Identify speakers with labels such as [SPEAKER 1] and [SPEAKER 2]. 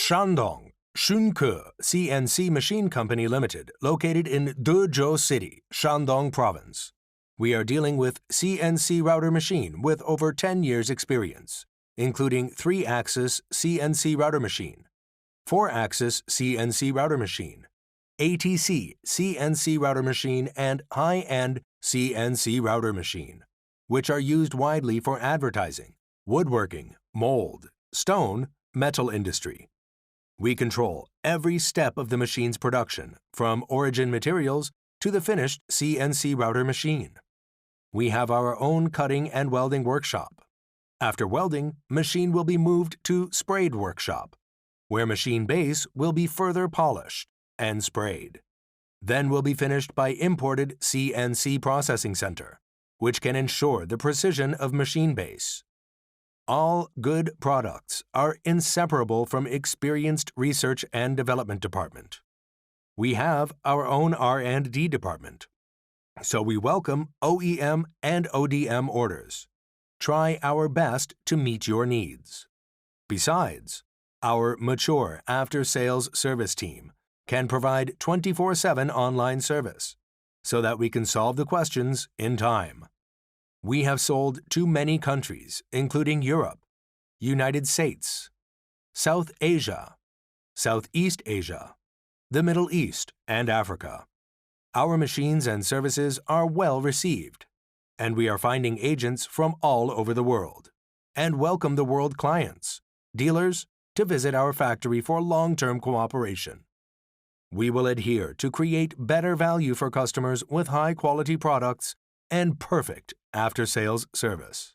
[SPEAKER 1] Shandong Xunke CNC Machine Company Limited, located in Dezhou City, Shandong Province. We are dealing with CNC router machine with over 10 years experience, including 3-axis CNC router machine, 4-axis CNC router machine, ATC CNC router machine, and high-end CNC router machine, which are used widely for advertising, woodworking, mold, stone, metal industry. We control every step of the machine's production, from origin materials to the finished CNC router machine. We have our own cutting and welding workshop. After welding, machine will be moved to sprayed workshop, where machine base will be further polished and sprayed. Then will be finished by imported CNC processing center, which can ensure the precision of machine base. All good products are inseparable from experienced research and development department. We have our own R&D department, so we welcome OEM and ODM orders. Try our best to meet your needs. Besides, our mature after-sales service team can provide 24/7 online service so that we can solve the questions in time. We have sold to many countries, including Europe, United States, South Asia, Southeast Asia, the Middle East, and Africa. Our machines and services are well received, and we are finding agents from all over the world, and welcome the world clients, dealers, to visit our factory for long-term cooperation. We will adhere to create better value for customers with high-quality products and perfect after-sales service.